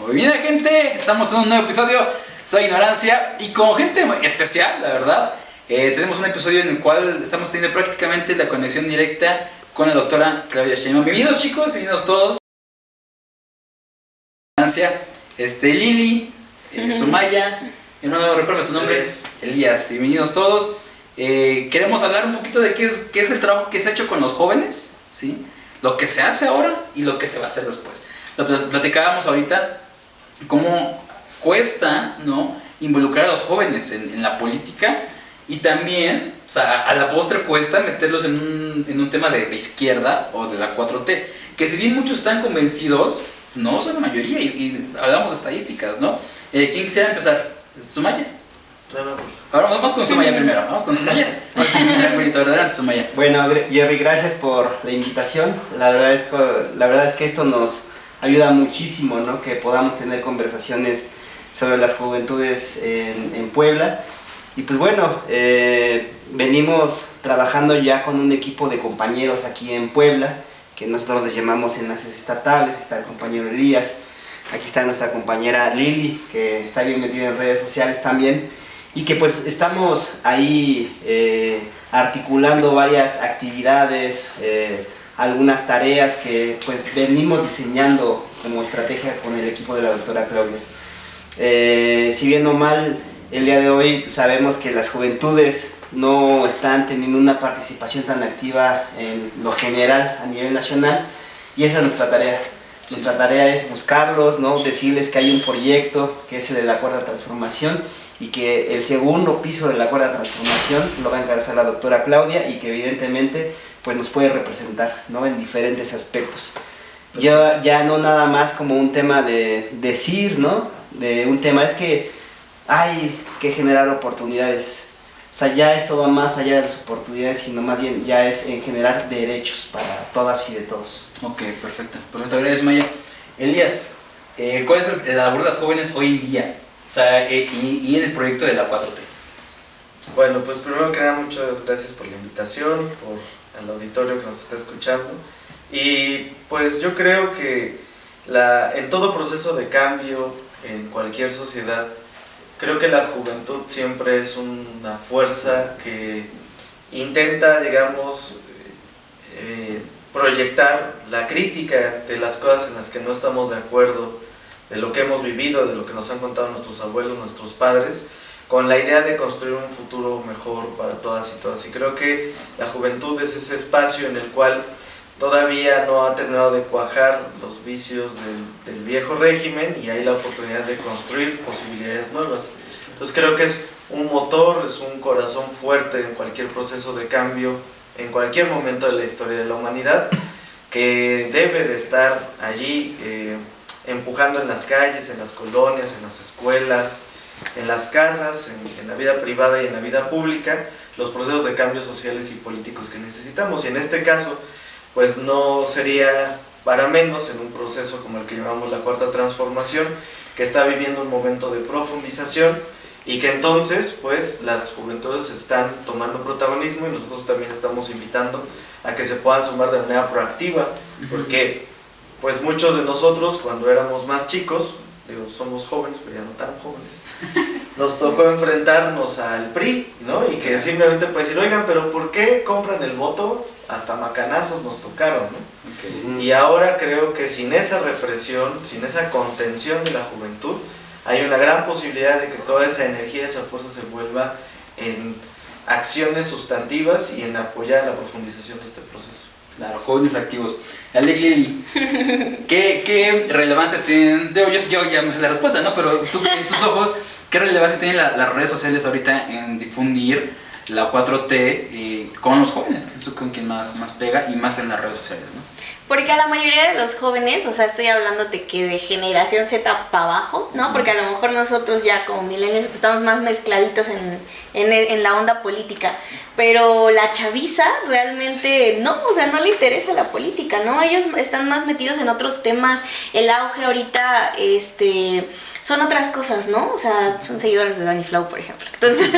Muy bien, gente, estamos en un nuevo episodio. Soy Ignorancia y con gente especial, la verdad. Tenemos un episodio en el cual estamos teniendo prácticamente la conexión directa con la doctora Claudia Sheinbaum. Bienvenidos, chicos, bienvenidos todos. Lili, Sumaya, hermano, recuérdame tu nombre. Elías, bienvenidos todos. Queremos hablar un poquito de qué es el trabajo que se ha hecho con los jóvenes, ¿sí? Lo que se hace ahora y lo que se va a hacer después. Lo platicábamos ahorita, cómo cuesta, ¿no?, involucrar a los jóvenes en la política, y también, o sea, a la postre cuesta meterlos en un tema de izquierda o de la 4T, que si bien muchos están convencidos, no son la mayoría, y hablamos de estadísticas, ¿no? ¿Quién quisiera empezar? ¿Sumaya? Ahora vamos con Sumaya primero, vamos con Sumaya. Adelante, Sumaya. Bueno, Jerry, gracias por la invitación. La verdad es que esto nos ayuda muchísimo, ¿no?, que podamos tener conversaciones sobre las juventudes en Puebla. Y pues bueno, venimos trabajando ya con un equipo de compañeros aquí en Puebla, que nosotros les llamamos enlaces estatales. Está el compañero Elías, aquí está nuestra compañera Lili, que está bien metida en redes sociales también, y que pues estamos ahí articulando varias actividades, algunas tareas que pues venimos diseñando como estrategia con el equipo de la doctora Claudia. Si bien o mal, el día de hoy sabemos que las juventudes no están teniendo una participación tan activa en lo general a nivel nacional, y esa es nuestra tarea. Nuestra tarea es buscarlos, ¿no?, decirles que hay un proyecto que es el de la Cuarta Transformación, y que el segundo piso de la Cuarta Transformación lo va a encabezar la doctora Claudia, y que evidentemente pues nos puede representar, ¿no?, en diferentes aspectos. Ya no nada más como un tema de decir, ¿no?, de un tema, es que hay que generar oportunidades. O sea, ya esto va más allá de las oportunidades, sino más bien ya es en generar derechos para todas y de todos. Ok, perfecto, gracias, Maya. Elías, ¿cuál es la labor de los jóvenes hoy en día? O sea, y en el proyecto de la 4T. Bueno, pues primero que nada, muchas gracias por la invitación, por el auditorio que nos está escuchando. Y pues yo creo que en todo proceso de cambio, en cualquier sociedad, creo que la juventud siempre es una fuerza que intenta, digamos, proyectar la crítica de las cosas en las que no estamos de acuerdo, de lo que hemos vivido, de lo que nos han contado nuestros abuelos, nuestros padres, con la idea de construir un futuro mejor para todas y todas. Y creo que la juventud es ese espacio en el cual todavía no ha terminado de cuajar los vicios del viejo régimen, y hay la oportunidad de construir posibilidades nuevas. Entonces creo que es un motor, es un corazón fuerte en cualquier proceso de cambio, en cualquier momento de la historia de la humanidad, que debe de estar allí empujando en las calles, en las colonias, en las escuelas, en las casas, en la vida privada y en la vida pública, los procesos de cambios sociales y políticos que necesitamos. Y en este caso, pues no sería para menos en un proceso como el que llamamos la Cuarta Transformación, que está viviendo un momento de profundización, y que entonces pues las juventudes están tomando protagonismo, y nosotros también estamos invitando a que se puedan sumar de manera proactiva, porque pues muchos de nosotros cuando éramos más chicos, digo, somos jóvenes pero ya no tan jóvenes, nos tocó enfrentarnos al PRI, ¿no? Y que simplemente puede decir, oigan, pero ¿por qué compran el voto? Hasta macanazos nos tocaron, ¿no? Okay. Y ahora creo que sin esa represión, sin esa contención de la juventud, hay una gran posibilidad de que toda esa energía, esa fuerza se vuelva en acciones sustantivas y en apoyar la profundización de este proceso. Claro, jóvenes activos. Alec, Lili, ¿qué relevancia tienen? Yo ya me sé la respuesta, ¿no? Pero tú, en tus ojos, ¿qué relevancia tienen las redes sociales ahorita en difundir la 4T con los jóvenes? Que es con quien más pega, y más en las redes sociales, ¿no? Porque a la mayoría de los jóvenes, o sea, estoy hablando de que de generación Z para abajo, ¿no? Porque a lo mejor nosotros ya como millennials pues estamos más mezcladitos en la onda política, pero la chaviza realmente no, o sea, no le interesa la política, ¿no? Ellos están más metidos en otros temas. El auge ahorita, son otras cosas, ¿no? O sea, son seguidores de Danny Flow, por ejemplo. Entonces,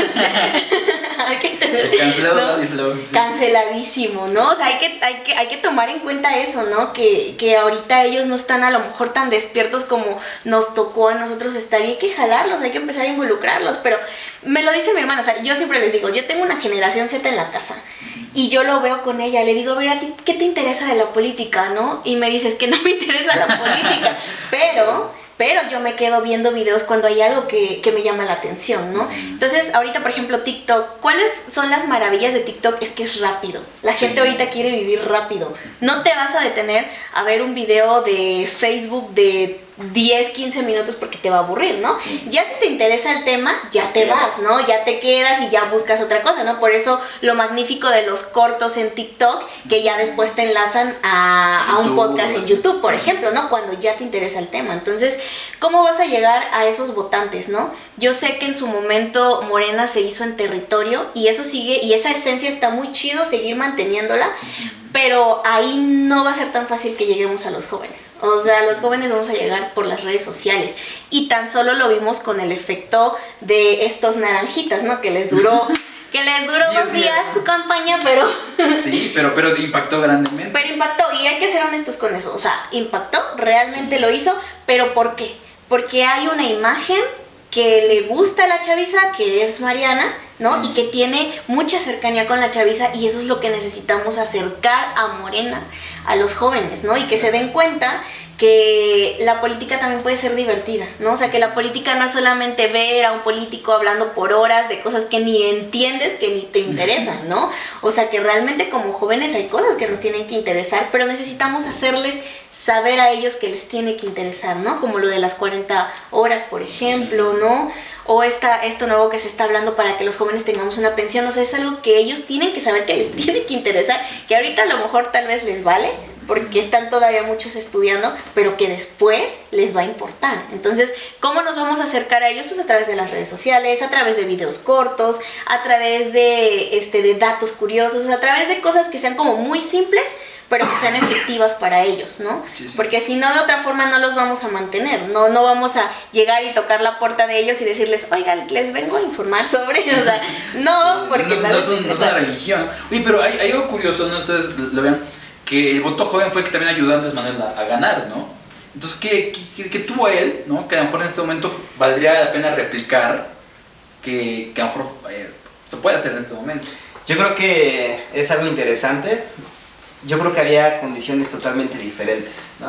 hay que tener... Cancelado, ¿no? Danny Flow. Sí. Canceladísimo, ¿no? O sea, hay que tomar en cuenta eso, eso, ¿no? Que ahorita ellos no están a lo mejor tan despiertos como nos tocó a nosotros estar, y hay que jalarlos, hay que empezar a involucrarlos, pero me lo dice mi hermana, o sea, yo siempre les digo, yo tengo una generación Z en la casa, y yo lo veo con ella, le digo, a ver, ¿a ti qué te interesa de la política, no? Y me dices que no me interesa la política, pero yo me quedo viendo videos cuando hay algo que me llama la atención, ¿no? Entonces, ahorita, por ejemplo, TikTok, ¿cuáles son las maravillas de TikTok? Es que es rápido. La gente ahorita quiere vivir rápido. No te vas a detener a ver un video de Facebook de 10, 15 minutos porque te va a aburrir, ¿no? Sí. Ya si te interesa el tema, ya te vas, ¿no? Ya te quedas y ya buscas otra cosa, ¿no? Por eso lo magnífico de los cortos en TikTok, que ya después te enlazan a un podcast en YouTube, por ejemplo, ¿no? Cuando ya te interesa el tema. Entonces, ¿cómo vas a llegar a esos votantes, no? Yo sé que en su momento Morena se hizo en territorio y eso sigue, y esa esencia está muy chido seguir manteniéndola, pero ahí no va a ser tan fácil que lleguemos a los jóvenes. O sea, los jóvenes vamos a llegar por las redes sociales. Y tan solo lo vimos con el efecto de estos naranjitas, ¿no? Que les duró 2 días su campaña, pero... Sí, pero impactó grandemente. Pero impactó, y hay que ser honestos con eso. O sea, impactó, realmente lo hizo, pero ¿por qué? Porque hay una imagen que le gusta a la chaviza, que es Mariana, ¿no? Sí. Y que tiene mucha cercanía con la chaviza, y eso es lo que necesitamos acercar a Morena, a los jóvenes, ¿no? Y que se den cuenta que la política también puede ser divertida, ¿no? O sea, que la política no es solamente ver a un político hablando por horas de cosas que ni entiendes, que ni te interesan, ¿no? O sea, que realmente como jóvenes hay cosas que nos tienen que interesar, pero necesitamos hacerles saber a ellos que les tiene que interesar, ¿no? Como lo de las 40 horas, por ejemplo, ¿no? O esto nuevo que se está hablando para que los jóvenes tengamos una pensión. O sea, es algo que ellos tienen que saber, que les tiene que interesar, que ahorita a lo mejor tal vez les vale, porque están todavía muchos estudiando, pero que después les va a importar. Entonces, ¿cómo nos vamos a acercar a ellos? Pues a través de las redes sociales, a través de videos cortos, a través de datos curiosos, a través de cosas que sean como muy simples, pero que sean efectivas para ellos, ¿no? Sí, sí. Porque si no, de otra forma no los vamos a mantener, no vamos a llegar y tocar la puerta de ellos y decirles, oigan, les vengo a informar sobre, o sea, no, sí, porque... No es una religión. Oye, pero hay algo curioso, ¿no? Ustedes lo vean, que el voto joven fue que también ayudó a Andrés Manuel a ganar, ¿no? Entonces, ¿qué tuvo él, ¿no? Que a lo mejor en este momento valdría la pena replicar, que a lo mejor se puede hacer en este momento. Yo creo que es algo interesante. Yo creo que había condiciones totalmente diferentes, ¿no?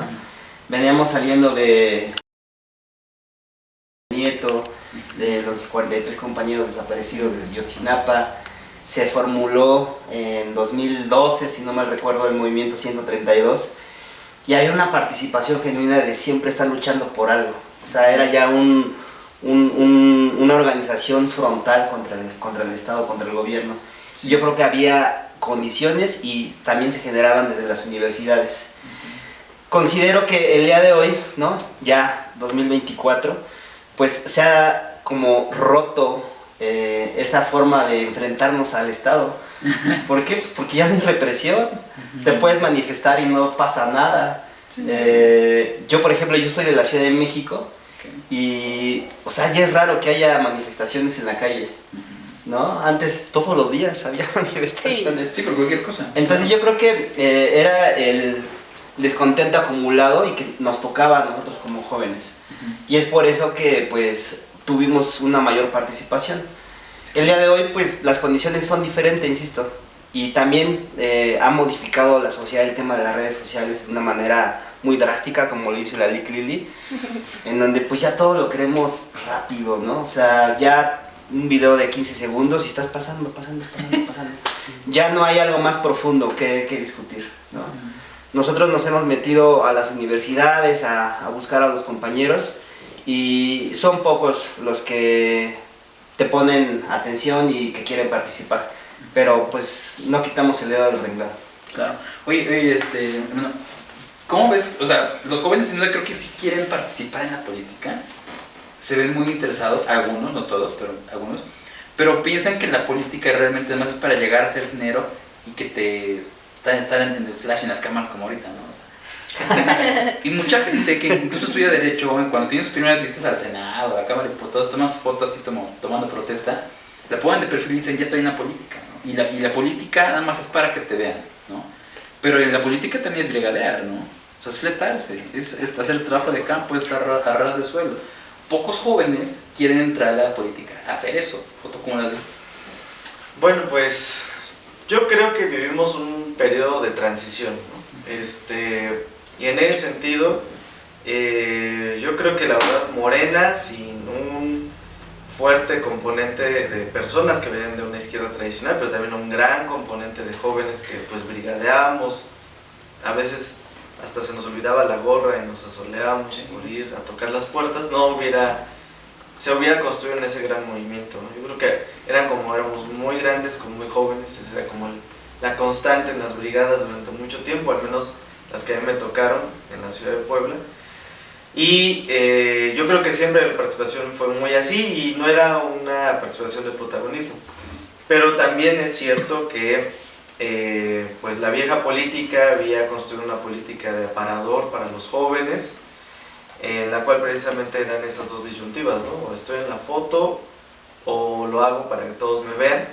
Veníamos saliendo de Nieto, de los 43 compañeros desaparecidos de Yotzinapa. Se formuló en 2012, si no mal recuerdo, el movimiento 132, y había una participación genuina de siempre estar luchando por algo. O sea, era ya una organización frontal contra el Estado, contra el gobierno. Sí. Yo creo que había condiciones y también se generaban desde las universidades. Considero que el día de hoy, ¿no? Ya 2024, pues se ha como roto esa forma de enfrentarnos al Estado. ¿Por qué? Pues porque ya no hay represión. Te puedes manifestar y no pasa nada. Yo, por ejemplo, yo soy de la Ciudad de México y, o sea, ya es raro que haya manifestaciones en la calle, ¿no? Antes todos los días había manifestaciones. Sí, por cualquier cosa. Entonces yo creo que era el descontento acumulado y que nos tocaba a nosotros como jóvenes. Y es por eso que pues tuvimos una mayor participación. El día de hoy pues las condiciones son diferentes, insisto. Y también ha modificado la sociedad el tema de las redes sociales de una manera muy drástica, como lo hizo la Lick Lily, en donde pues ya todo lo queremos rápido, ¿no? O sea, ya un video de 15 segundos y estás pasando. Ya no hay algo más profundo que discutir, ¿no? Nosotros nos hemos metido a las universidades a buscar a los compañeros y son pocos los que te ponen atención y que quieren participar, pero pues no quitamos el dedo del renglón. Claro. Oye, bueno, ¿cómo ves? O sea, los jóvenes sin duda creo que sí quieren participar en la política. Se ven muy interesados, algunos, no todos, pero algunos, pero piensan que la política realmente además es para llegar a hacer dinero y que estar en el flash en las cámaras como ahorita, ¿no? O sea, y mucha gente que incluso estudia Derecho, cuando tiene sus primeras visitas al Senado, a la Cámara de Diputados, toman sus fotos así tomando protesta, la ponen de perfil y dicen, ya estoy en la política, ¿no? Y la política nada más es para que te vean, ¿no? Pero en la política también es brigadear, ¿no? O sea, es fletarse, es hacer trabajo de campo, es estar a ras de suelo. Pocos jóvenes quieren entrar a la política a hacer eso. ¿O tú cómo lo has visto? Bueno, pues yo creo que vivimos un periodo de transición, ¿no? Y en ese sentido, yo creo que la verdad Morena, sin un fuerte componente de personas que vienen de una izquierda tradicional, pero también un gran componente de jóvenes que pues brigadeamos, a veces hasta se nos olvidaba la gorra y nos asoleábamos por ir a tocar las puertas, se hubiera construido en ese gran movimiento, ¿no? Yo creo que éramos muy grandes, como muy jóvenes, esa era como la constante en las brigadas durante mucho tiempo, al menos las que a mí me tocaron en la ciudad de Puebla. Y yo creo que siempre la participación fue muy así y no era una participación de protagonismo. Pero también es cierto que pues la vieja política había construido una política de aparador para los jóvenes, en la cual precisamente eran esas dos disyuntivas, ¿no? O estoy en la foto o lo hago para que todos me vean.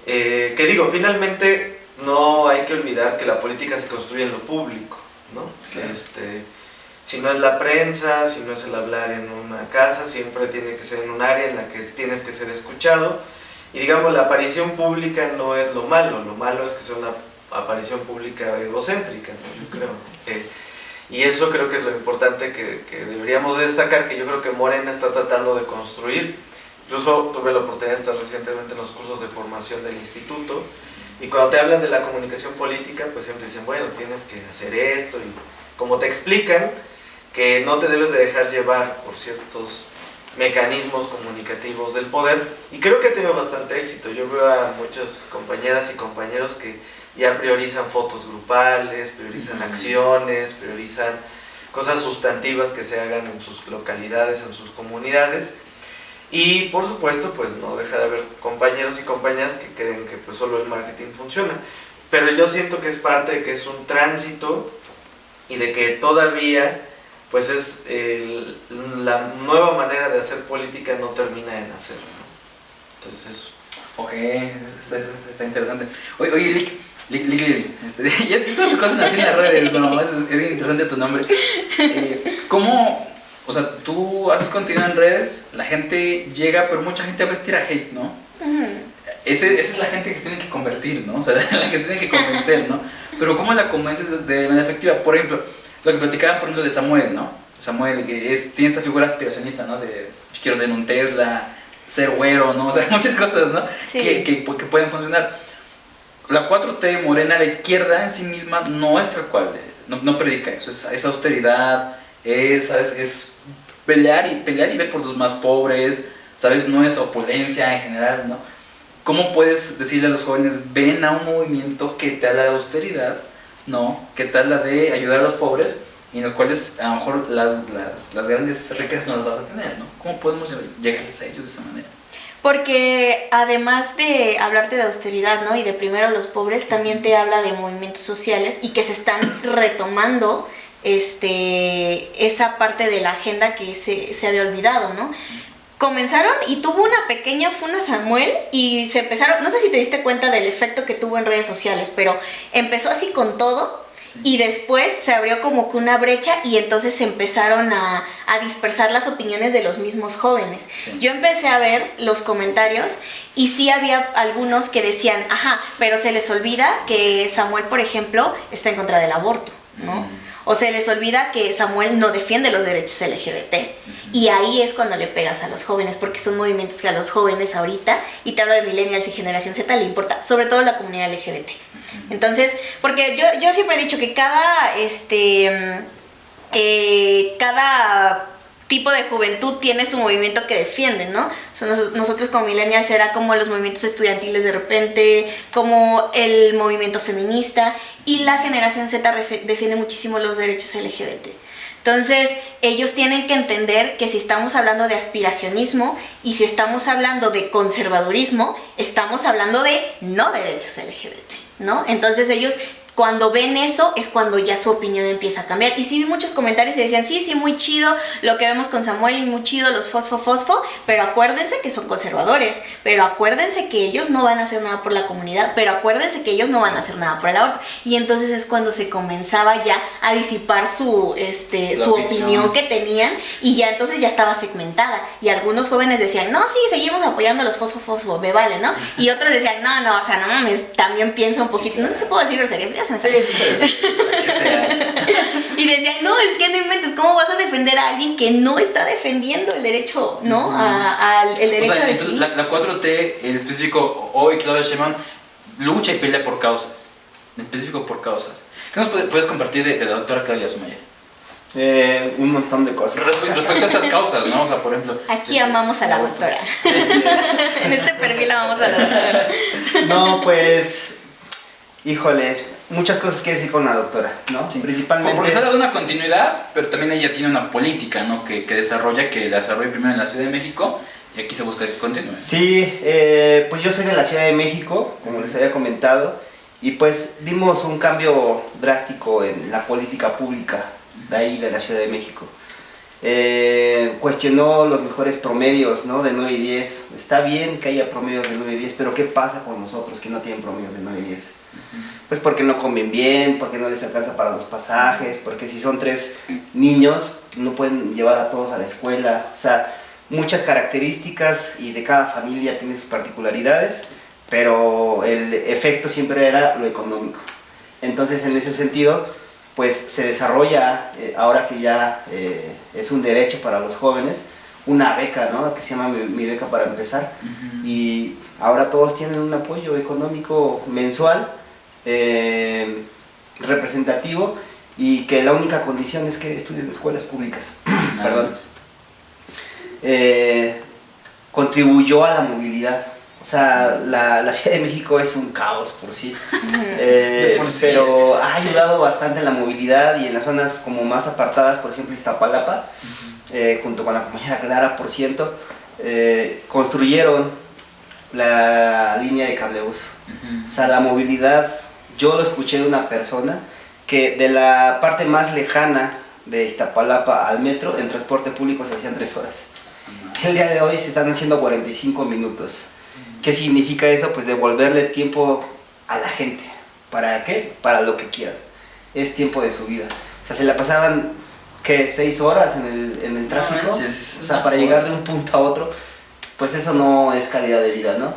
Que digo, finalmente no hay que olvidar que la política se construye en lo público, ¿no? Claro. Si no es la prensa, si no es el hablar en una casa, siempre tiene que ser en un área en la que tienes que ser escuchado. Y digamos, la aparición pública no es lo malo es que sea una aparición pública egocéntrica, ¿no? Yo creo. Y eso creo que es lo importante que deberíamos destacar, que yo creo que Morena está tratando de construir. Incluso tuve la oportunidad de estar recientemente en los cursos de formación del instituto, y cuando te hablan de la comunicación política, pues siempre dicen, bueno, tienes que hacer esto, y como te explican que no te debes de dejar llevar por ciertos mecanismos comunicativos del poder, y creo que ha tenido bastante éxito. Yo veo a muchas compañeras y compañeros que ya priorizan fotos grupales, priorizan acciones, priorizan cosas sustantivas que se hagan en sus localidades, en sus comunidades, y por supuesto pues no deja de haber compañeros y compañeras que creen que pues solo el marketing funciona, pero yo siento que es parte de que es un tránsito y de que todavía pues es la nueva manera de hacer política no termina de nacer, ¿no? Entonces eso. Ok, está interesante. Oye, Lick, ya todas tus cosas así en las redes, ¿no? Es interesante tu nombre. ¿Cómo, o sea, tú haces contenido en redes, la gente llega, pero mucha gente a veces tira hate, ¿no? Esa es la gente que se tiene que convertir, ¿no? O sea, la que se tiene que convencer, ¿no? Pero ¿cómo la convences de manera efectiva? Por ejemplo, lo que platicaban, por ejemplo, de Samuel, ¿no? Samuel, que tiene esta figura aspiracionista, ¿no? De yo quiero tener un Tesla, ser güero, ¿no? O sea, muchas cosas, ¿no? Sí. Que pueden funcionar. La 4T, Morena, la izquierda en sí misma no es tal cual, no predica eso, es austeridad, es pelear y ver por los más pobres, ¿sabes? No es opulencia en general, ¿no? ¿Cómo puedes decirle a los jóvenes, ven a un movimiento que te habla de austeridad, ¿no? Que te habla de ayudar a los pobres, y en los cuales a lo mejor las grandes riquezas no las vas a tener, ¿no? ¿Cómo podemos llegarles a ellos de esa manera? Porque además de hablarte de austeridad, ¿no? Y de primero a los pobres, también te habla de movimientos sociales y que se están retomando esa parte de la agenda que se había olvidado, ¿no? Comenzaron y tuvo una pequeña funa Samuel y se empezaron, no sé si te diste cuenta del efecto que tuvo en redes sociales, pero empezó así con todo. Sí. Y después se abrió como que una brecha y entonces se empezaron a dispersar las opiniones de los mismos jóvenes. Sí. Yo empecé a ver los comentarios y sí había algunos que decían, ajá, pero se les olvida que Samuel, por ejemplo, está en contra del aborto, ¿no? O se les olvida que Samuel no defiende los derechos LGBT. Y ahí es cuando le pegas a los jóvenes, porque son movimientos que a los jóvenes ahorita, y te hablo de millennials y generación Z, le importa, sobre todo la comunidad LGBT. Entonces, porque yo siempre he dicho que cada tipo de juventud tiene su movimiento que defienden, ¿no? Nosotros como millennials era como los movimientos estudiantiles de repente, como el movimiento feminista, y la generación Z defiende muchísimo los derechos LGBT. Entonces, ellos tienen que entender que si estamos hablando de aspiracionismo y si estamos hablando de conservadurismo, estamos hablando de no derechos LGBT, ¿no? Entonces ellos cuando ven eso es cuando ya su opinión empieza a cambiar. Y sí vi muchos comentarios y decían, sí, muy chido lo que vemos con Samuel y muy chido los fosfo, pero acuérdense que son conservadores, pero acuérdense que ellos no van a hacer nada por la comunidad, pero acuérdense que ellos no van a hacer nada por el aborto. Y entonces es cuando se comenzaba ya a disipar su opinión que tenían y ya entonces ya estaba segmentada. Y algunos jóvenes decían, no, sí, seguimos apoyando a los fosfo, me vale, ¿no? Y otros decían, no, o sea, no mames, también piensa un poquito, no sé si puedo decir groserías, ya se me sale. Y decían, no, es que no inventes, ¿cómo vas a defender a alguien que no está defendiendo el derecho, ¿no? El derecho, o sea, a decidir. La 4T, en específico, hoy Claudia Sheinbaum lucha y pelea por causas, en específico por causas. ¿Qué nos puedes compartir de la doctora Claudia Sumaya? Un montón de cosas. Respecto a estas causas, ¿no? O sea, por ejemplo... Aquí amamos a la doctora. Sí, en este perfil amamos a la doctora. No, pues... Híjole, muchas cosas que decir con la doctora, ¿no? Sí. Principalmente... Porque se ha dado una continuidad, pero también ella tiene una política, ¿no? Que desarrolla primero en la Ciudad de México y aquí se busca que continúe. Sí, pues yo soy de la Ciudad de México, como les había comentado, y pues vimos un cambio drástico en la política pública de ahí, de la Ciudad de México. Cuestionó los mejores promedios, ¿no? De 9 y 10. Está bien que haya promedios de 9 y 10, pero ¿qué pasa con nosotros que no tienen promedios de 9 y 10? Pues porque no comen bien, porque no les alcanza para los pasajes, porque si son 3 niños no pueden llevar a todos a la escuela. O sea, muchas características y de cada familia tiene sus particularidades, pero el efecto siempre era lo económico. Entonces, en ese sentido, pues se desarrolla, ahora que ya es un derecho para los jóvenes, una beca, ¿no? Que se llama Mi Beca para Empezar. Y ahora todos tienen un apoyo económico mensual, representativo, y que la única condición es que estudien en escuelas públicas. Perdón. Contribuyó a la movilidad. O sea, la Ciudad de México es un caos por sí, pero ha ayudado bastante en la movilidad y en las zonas como más apartadas, por ejemplo Iztapalapa, junto con la compañera Clara, por ciento, construyeron la línea de cablebús. O sea, la movilidad, yo lo escuché de una persona que de la parte más lejana de Iztapalapa al metro, en transporte público se hacían 3 horas. El día de hoy se están haciendo 45 minutos. ¿Qué significa eso? Pues devolverle tiempo a la gente. ¿Para qué? Para lo que quieran. Es tiempo de su vida. O sea, se la pasaban, ¿qué? 6 horas en el tráfico. O sea, para llegar de un punto a otro, pues eso no es calidad de vida, ¿no?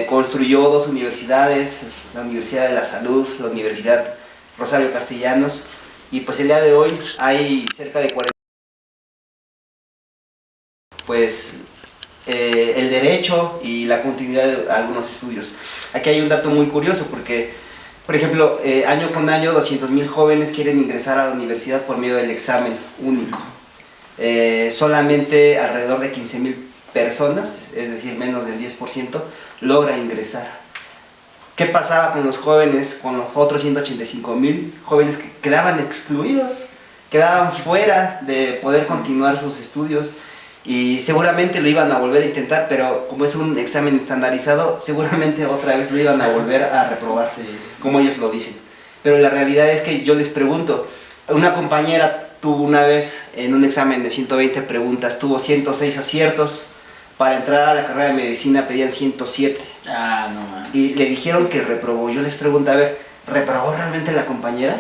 Construyó 2 universidades, la Universidad de la Salud, la Universidad Rosario Castellanos, y pues el día de hoy hay cerca de 40, pues el derecho y la continuidad de algunos estudios. Aquí hay un dato muy curioso porque, por ejemplo, año con año 200,000 jóvenes quieren ingresar a la universidad por medio del examen único. Solamente alrededor de 15,000 personas, es decir, menos del 10%, logra ingresar. ¿Qué pasaba con los jóvenes, con los otros 185,000 jóvenes que quedaban excluidos, quedaban fuera de poder continuar sus estudios? Y seguramente lo iban a volver a intentar, pero como es un examen estandarizado, seguramente otra vez lo iban a volver a reprobar, como ellos lo dicen. Pero la realidad es que yo les pregunto, una compañera tuvo una vez en un examen de 120 preguntas, tuvo 106 aciertos, para entrar a la carrera de medicina pedían 107. Ah, no, man. Y le dijeron que reprobó. Yo les pregunto, a ver, ¿reprobó realmente la compañera?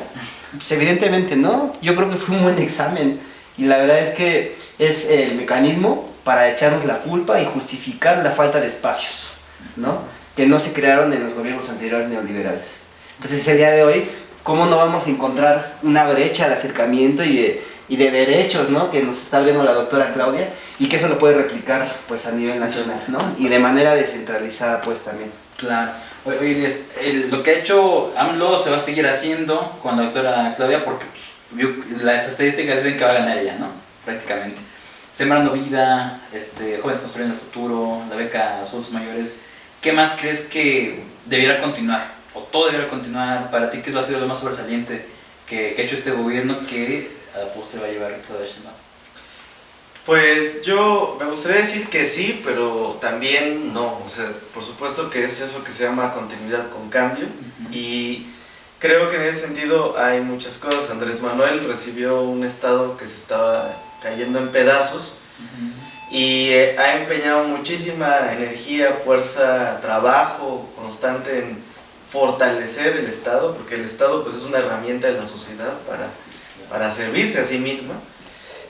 Pues evidentemente no, yo creo que fue un buen examen. Y la verdad es que es el mecanismo para echarnos la culpa y justificar la falta de espacios, ¿no? Que no se crearon en los gobiernos anteriores neoliberales. Entonces el día de hoy, ¿cómo no vamos a encontrar una brecha de acercamiento y de derechos, ¿no? Que nos está abriendo la doctora Claudia, y que eso lo puede replicar pues a nivel nacional, ¿no? Y de manera descentralizada pues también. Claro. Oye, lo que ha hecho AMLO se va a seguir haciendo con la doctora Claudia porque las estadísticas dicen que va a ganar ella, ¿no? Prácticamente. Sembrando vida, jóvenes construyendo el futuro, la beca a los adultos mayores. ¿Qué más crees que debiera continuar? ¿O todo debiera continuar? Para ti, ¿qué ha sido lo más sobresaliente que ha hecho este gobierno que a la postre va a llevar Claudia Sheinbaum? Pues yo me gustaría decir que sí, pero también no. O sea, por supuesto que es eso que se llama continuidad con cambio. Y creo que en ese sentido hay muchas cosas. Andrés Manuel recibió un estado que se estaba cayendo en pedazos y ha empeñado muchísima energía, fuerza, trabajo constante en fortalecer el estado, porque el estado pues es una herramienta de la sociedad para servirse a sí misma.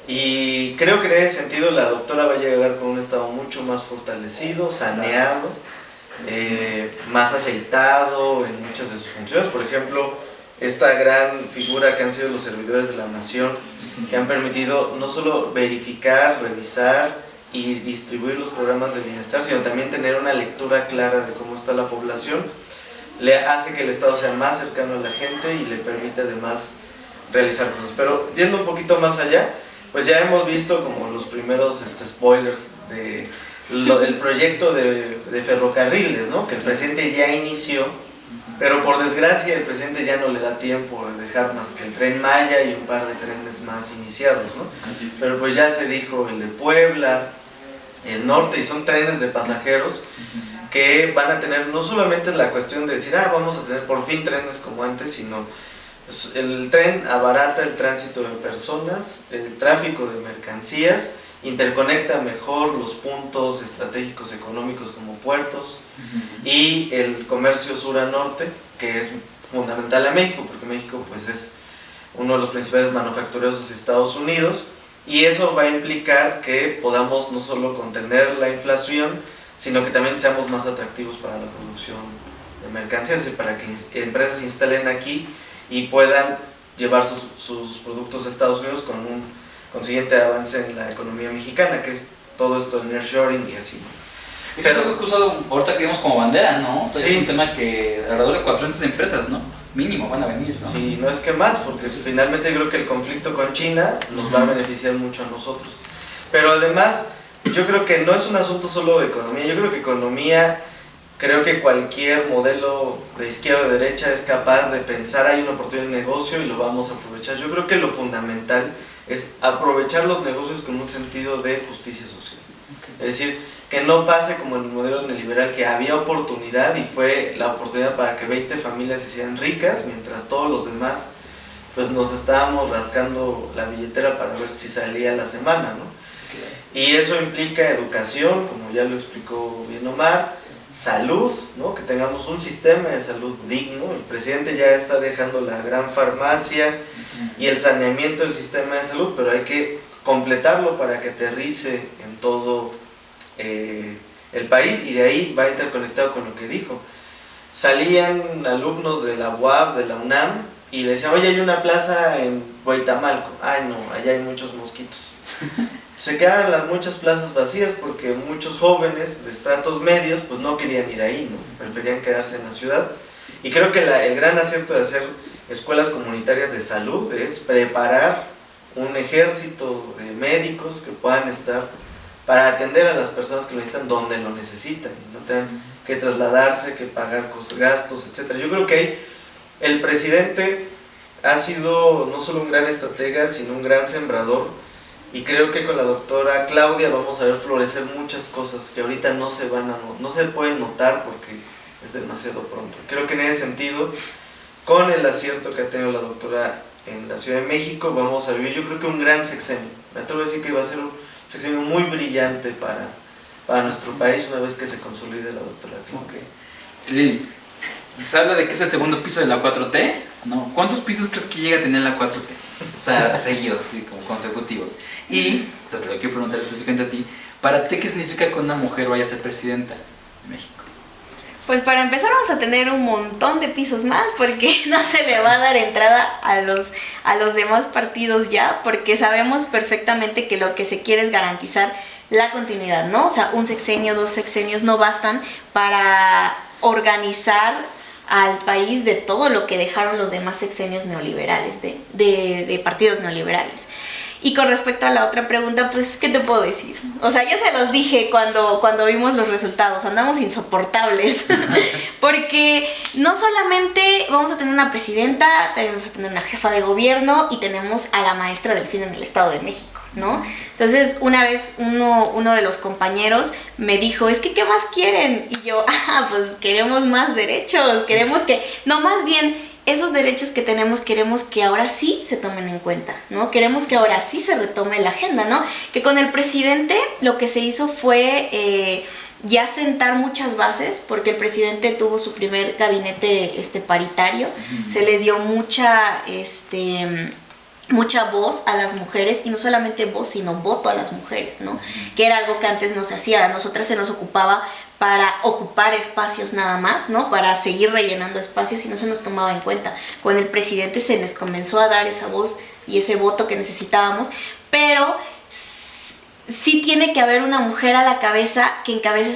Y creo que en ese sentido la doctora va a llegar con un estado mucho más fortalecido, saneado, más aceitado en muchas de sus funciones. Por ejemplo, esta gran figura que han sido los servidores de la nación, que han permitido no solo verificar, revisar y distribuir los programas de bienestar, sino también tener una lectura clara de cómo está la población, le hace que el Estado sea más cercano a la gente y le permite además realizar cosas. Pero yendo un poquito más allá, pues ya hemos visto como los primeros spoilers del proyecto de ferrocarriles, ¿no? Que el presidente ya inició, pero por desgracia el presidente ya no le da tiempo de dejar más que el Tren Maya y un par de trenes más iniciados, ¿no? Pero pues ya se dijo el de Puebla, el norte, y son trenes de pasajeros que van a tener, no solamente es la cuestión de decir, vamos a tener por fin trenes como antes, sino el tren abarata el tránsito de personas, el tráfico de mercancías, interconecta mejor los puntos estratégicos económicos como puertos y el comercio sur a norte, que es fundamental a México, porque México pues es uno de los principales manufactureros de Estados Unidos, y eso va a implicar que podamos no solo contener la inflación, sino que también seamos más atractivos para la producción de mercancías y para que empresas se instalen aquí y puedan llevar sus productos a Estados Unidos con un consiguiente avance en la economía mexicana, que es todo esto del nearshoring y así. Pero es algo que he usado ahorita que digamos como bandera, ¿no? O sea, sí. Es un tema que alrededor de 400 empresas, ¿no? Mínimo van a venir, ¿no? Sí, no es que más, porque finalmente creo que el conflicto con China nos va a beneficiar mucho a nosotros. Pero además, yo creo que no es un asunto solo de economía, yo creo que economía, creo que cualquier modelo de izquierda o de derecha es capaz de pensar hay una oportunidad de negocio y lo vamos a aprovechar. Yo creo que lo fundamental es aprovechar los negocios con un sentido de justicia social. Es decir, que no pase como en el modelo neoliberal, que había oportunidad y fue la oportunidad para que 20 familias se hicieran ricas, mientras todos los demás pues nos estábamos rascando la billetera para ver si salía la semana, ¿no? Y eso implica educación, como ya lo explicó bien Omar, salud, ¿no? Que tengamos un sistema de salud digno. El presidente ya está dejando la gran farmacia y el saneamiento del sistema de salud, pero hay que completarlo para que aterrice en todo el país, y de ahí va interconectado con lo que dijo. Salían alumnos de la UAP, de la UNAM, y le decían, oye, hay una plaza en Huaytamalco. Ay no, allá hay muchos mosquitos. Se quedan las muchas plazas vacías porque muchos jóvenes de estratos medios pues no querían ir ahí, ¿no? Preferían quedarse en la ciudad. Y creo que el gran acierto de hacer escuelas comunitarias de salud es preparar un ejército de médicos que puedan estar para atender a las personas que lo necesitan donde lo necesitan, y no tengan que trasladarse, que pagar gastos, etc. Yo creo que ahí el presidente ha sido no solo un gran estratega, sino un gran sembrador, y creo que con la doctora Claudia vamos a ver florecer muchas cosas que ahorita no se pueden notar porque es demasiado pronto. Creo que en ese sentido, con el acierto que ha tenido la doctora en la Ciudad de México, vamos a vivir, yo creo que un gran sexenio. Me atrevo a decir que va a ser un sexenio muy brillante para nuestro país una vez que se consolide la doctora Claudia. Okay. Lili, se habla de que es el segundo piso de la 4T, ¿no? ¿Cuántos pisos crees que llega a tener la 4T? O sea, seguidos, así como consecutivos. Y, o sea, te lo quiero preguntar específicamente a ti, ¿para ti qué significa que una mujer vaya a ser presidenta de México? Pues para empezar vamos a tener un montón de pisos más, porque no se le va a dar entrada a los demás partidos ya, porque sabemos perfectamente que lo que se quiere es garantizar la continuidad, ¿no? O sea, un sexenio, 2 sexenios no bastan para organizar al país de todo lo que dejaron los demás sexenios neoliberales, de partidos neoliberales. Y con respecto a la otra pregunta, pues, ¿qué te puedo decir? O sea, yo se los dije cuando vimos los resultados, andamos insoportables, porque no solamente vamos a tener una presidenta, también vamos a tener una jefa de gobierno y tenemos a la maestra Delfina en el Estado de México, ¿no? Entonces, una vez uno de los compañeros me dijo, es que ¿qué más quieren? Y yo, pues queremos más derechos, queremos que, no, más bien, esos derechos que tenemos queremos que ahora sí se tomen en cuenta, ¿no? Queremos que ahora sí se retome la agenda, ¿no? Que con el presidente lo que se hizo fue ya sentar muchas bases, porque el presidente tuvo su primer gabinete paritario, se le dio mucha voz a las mujeres, y no solamente voz, sino voto a las mujeres, ¿no? Que era algo que antes no se hacía. A nosotras se nos ocupaba para ocupar espacios nada más, ¿no? Para seguir rellenando espacios, y no se nos tomaba en cuenta. Con el presidente se nos comenzó a dar esa voz y ese voto que necesitábamos, pero sí tiene que haber una mujer a la cabeza que encabece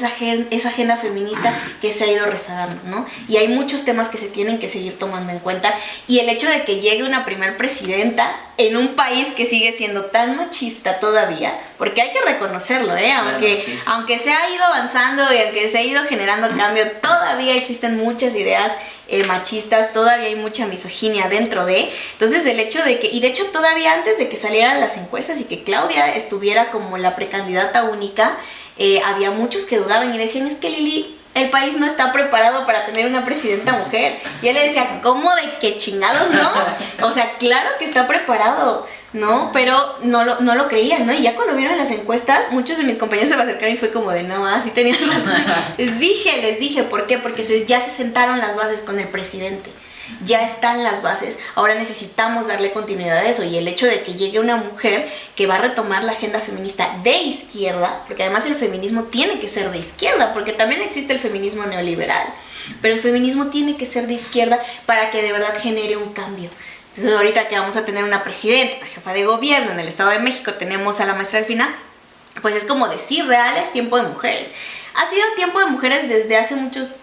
esa agenda feminista que se ha ido rezagando, ¿no? Y hay muchos temas que se tienen que seguir tomando en cuenta, y el hecho de que llegue una primer presidenta en un país que sigue siendo tan machista todavía, porque hay que reconocerlo, Sí, claro, aunque, sí. aunque se ha ido avanzando y aunque se ha ido generando cambio, todavía existen muchas ideas machistas, todavía hay mucha misoginia dentro de. Entonces el hecho de que, y de hecho todavía antes de que salieran las encuestas y que Claudia estuviera como la precandidata única, había muchos que dudaban y decían, es que Lili, el país no está preparado para tener una presidenta mujer. Y él le decía, ¿cómo de qué chingados no? O sea, claro que está preparado, ¿no? Pero no lo creían, ¿no? Y ya cuando vieron las encuestas, muchos de mis compañeros se me acercaron y fue como de, no, sí tenías razón. Les dije, ¿por qué? Porque ya se sentaron las bases con el presidente. Ya están las bases, ahora necesitamos darle continuidad a eso, y el hecho de que llegue una mujer que va a retomar la agenda feminista de izquierda, porque además el feminismo tiene que ser de izquierda, porque también existe el feminismo neoliberal, pero el feminismo tiene que ser de izquierda para que de verdad genere un cambio. Entonces ahorita que vamos a tener una presidenta, una jefa de gobierno en el Estado de México, tenemos a la maestra Delfina, pues es como decir, real es tiempo de mujeres. Ha sido tiempo de mujeres desde hace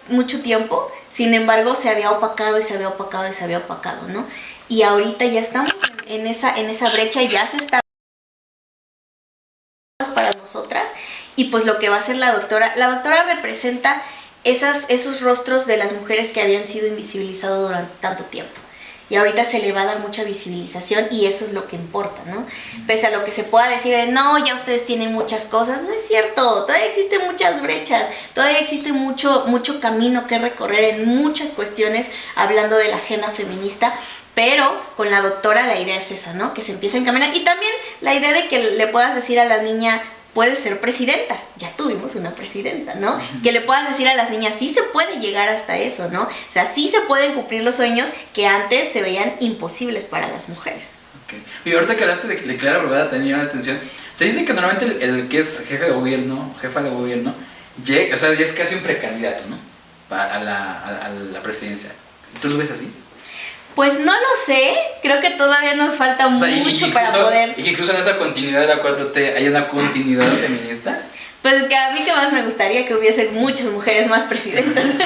mucho tiempo, sin embargo se había opacado y se había opacado y se había opacado, ¿no? Y ahorita ya estamos en esa brecha, ya se está para nosotras, y pues lo que va a hacer la doctora representa esos rostros de las mujeres que habían sido invisibilizados durante tanto tiempo. Y ahorita se le va a dar mucha visibilización, y eso es lo que importa, ¿no? Pese a lo que se pueda decir de, no, ya ustedes tienen muchas cosas, no es cierto, todavía existen muchas brechas, todavía existe mucho camino que recorrer en muchas cuestiones, hablando de la agenda feminista, pero con la doctora la idea es esa, ¿no? Que se empiece a encaminar, y también la idea de que le puedas decir a la niña, puedes ser presidenta, ya tuvimos una presidenta, ¿no? Que le puedas decir a las niñas, sí se puede llegar hasta eso, ¿no? O sea, sí se pueden cumplir los sueños que antes se veían imposibles para las mujeres. Okay. Y ahorita que hablaste de Clara Brugada, también me llama la atención. Se dice que normalmente el que es jefa de gobierno, o sea, ya es casi un precandidato, ¿no? A la presidencia. ¿Tú lo ves así? Pues no lo sé, creo que todavía nos falta mucho para poder... Y que incluso en esa continuidad de la 4T hay una continuidad feminista. Pues que a mí que más me gustaría que hubiese muchas mujeres más presidentas.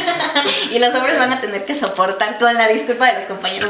Y los hombres van a tener que soportar, con la disculpa de los compañeros.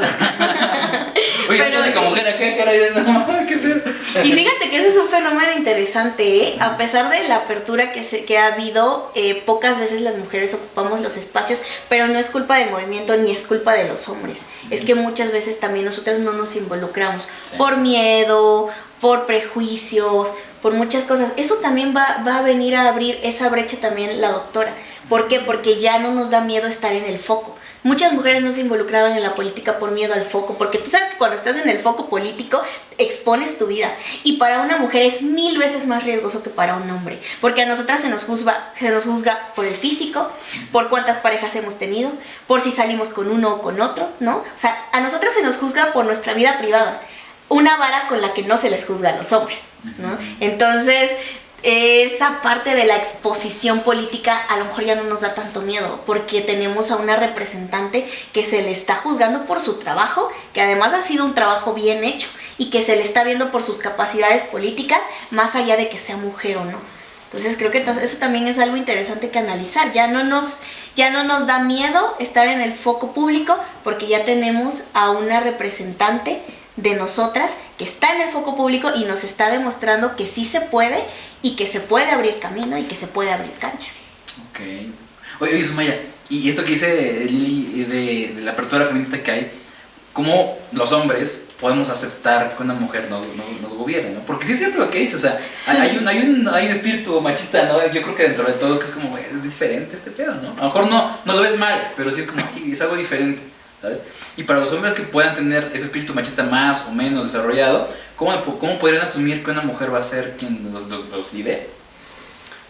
Oye, es la única mujer acá, caray, no, qué pedo. Y fíjate que ese es un fenómeno interesante, ¿eh? A pesar de la apertura que ha habido, pocas veces las mujeres ocupamos los espacios, pero no es culpa del movimiento ni es culpa de los hombres. Es que muchas veces también nosotras no nos involucramos, sí, por miedo, por prejuicios, por muchas cosas. Eso también va a venir a abrir esa brecha también la doctora. ¿Por qué? Porque ya no nos da miedo estar en el foco. Muchas mujeres no se involucraban en la política por miedo al foco, porque tú sabes que cuando estás en el foco político expones tu vida, y para una mujer es 1000 veces más riesgoso que para un hombre, porque a nosotras se nos juzga por el físico, por cuántas parejas hemos tenido, por si salimos con uno o con otro, ¿no? O sea, a nosotras se nos juzga por nuestra vida privada, una vara con la que no se les juzga a los hombres, ¿no? Entonces, esa parte de la exposición política a lo mejor ya no nos da tanto miedo, porque tenemos a una representante que se le está juzgando por su trabajo, que además ha sido un trabajo bien hecho, y que se le está viendo por sus capacidades políticas, más allá de que sea mujer o no. Entonces creo que eso también es algo interesante que analizar. Ya no nos da miedo estar en el foco público, porque ya tenemos a una representante de nosotras que está en el foco público y nos está demostrando que sí se puede, y que se puede abrir camino y que se puede abrir cancha. Ok. Oye, Sumaya, y esto que dice Lili de la apertura feminista que hay, ¿cómo los hombres podemos aceptar que una mujer nos gobierne, ¿no? Porque sí es cierto lo que dice, o sea, hay un espíritu machista, ¿no? Yo creo que dentro de todos que es como, güey, es diferente este pedo, ¿no? A lo mejor no lo ves mal, pero sí es como, ay, es algo diferente. ¿sabes? Y para los hombres que puedan tener ese espíritu machista más o menos desarrollado, ¿cómo podrían asumir que una mujer va a ser quien los lidere?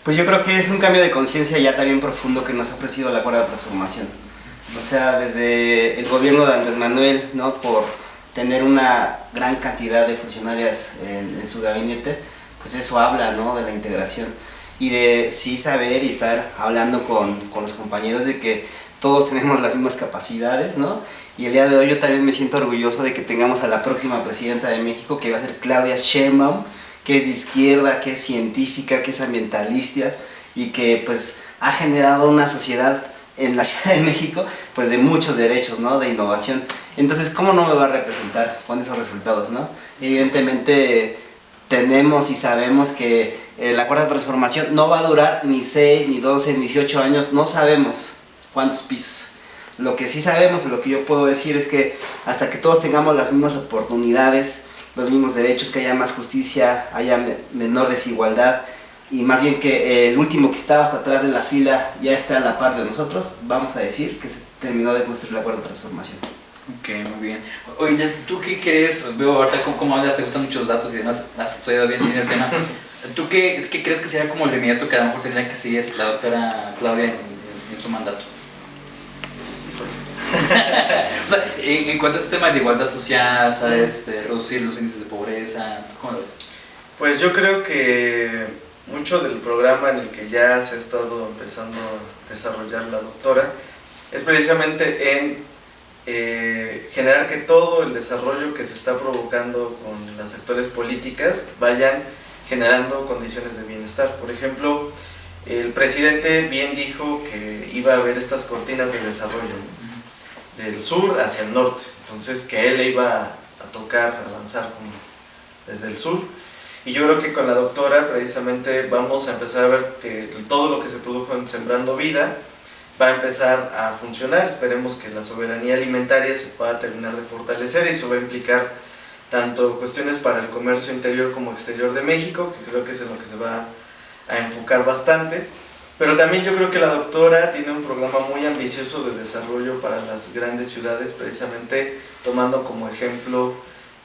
Pues yo creo que es un cambio de conciencia ya también profundo que nos ha ofrecido la Cuarta Transformación. O sea, desde el gobierno de Andrés Manuel, ¿no? Por tener una gran cantidad de funcionarias en su gabinete, pues eso habla, ¿no? De la integración y de sí saber y estar hablando con los compañeros de que todos tenemos las mismas capacidades, ¿no? Y el día de hoy yo también me siento orgulloso de que tengamos a la próxima presidenta de México, que va a ser Claudia Sheinbaum, que es de izquierda, que es científica, que es ambientalista y que pues ha generado una sociedad en la Ciudad de México pues de muchos derechos, ¿no? De innovación. Entonces, ¿cómo no me va a representar con esos resultados, ¿no? Evidentemente tenemos y sabemos que la Cuarta Transformación no va a durar ni 6, ni 12, ni 18 años, no sabemos cuántos pisos. Lo que sí sabemos, lo que yo puedo decir es que hasta que todos tengamos las mismas oportunidades, los mismos derechos, que haya más justicia, haya menor desigualdad y más bien que el último que estaba hasta atrás de la fila ya está a la par de nosotros, vamos a decir que se terminó de construir la Cuarta Transformación. Ok, muy bien. Oye, ¿tú qué crees? Veo ahorita cómo hablas, te gustan muchos datos y demás, has estudiado bien el tema. ¿Tú qué crees que sería como el inmediato que a lo mejor tendría que seguir la doctora Claudia en su mandato? O sea, en cuanto a este tema de igualdad social, ¿sabes? De reducir los índices de pobreza, ¿cómo lo ves? Pues yo creo que mucho del programa en el que ya se ha estado empezando a desarrollar la doctora es precisamente en generar que todo el desarrollo que se está provocando con las actores políticas vayan generando condiciones de bienestar. Por ejemplo, el presidente bien dijo que iba a haber estas cortinas de desarrollo del sur hacia el norte, entonces que él iba a tocar, a avanzar desde el sur. Y yo creo que con la doctora precisamente vamos a empezar a ver que todo lo que se produjo en Sembrando Vida va a empezar a funcionar. Esperemos que la soberanía alimentaria se pueda terminar de fortalecer y eso va a implicar tanto cuestiones para el comercio interior como exterior de México, que creo que es en lo que se va a enfocar bastante. Pero también yo creo que la doctora tiene un programa muy ambicioso de desarrollo para las grandes ciudades, precisamente tomando como ejemplo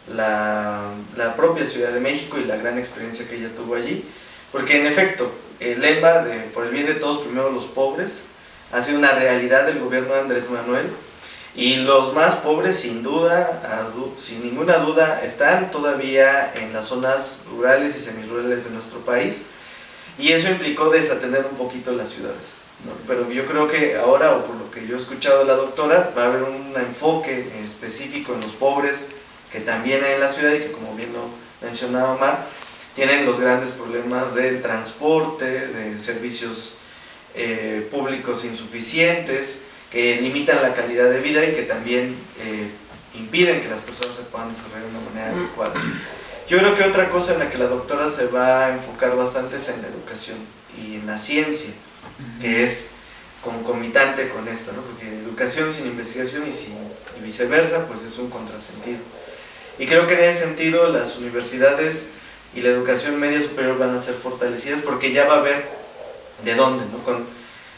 la propia Ciudad de México y la gran experiencia que ella tuvo allí, porque en efecto el lema de por el bien de todos, primero los pobres, ha sido una realidad del gobierno de Andrés Manuel, y los más pobres sin duda, sin ninguna duda, están todavía en las zonas rurales y semirurales de nuestro país, y eso implicó desatender un poquito las ciudades, ¿no? Pero yo creo que ahora, o por lo que yo he escuchado de la doctora, va a haber un enfoque específico en los pobres que también hay en la ciudad y que, como bien lo mencionaba Omar, tienen los grandes problemas del transporte, de servicios públicos insuficientes, que limitan la calidad de vida y que también impiden que las personas se puedan desarrollar de una manera adecuada. Yo creo que otra cosa en la que la doctora se va a enfocar bastante es en la educación y en la ciencia, que es concomitante con esto, ¿no? Porque educación sin investigación y viceversa, pues es un contrasentido. Y creo que en ese sentido las universidades y la educación media superior van a ser fortalecidas porque ya va a haber de dónde, ¿no? Con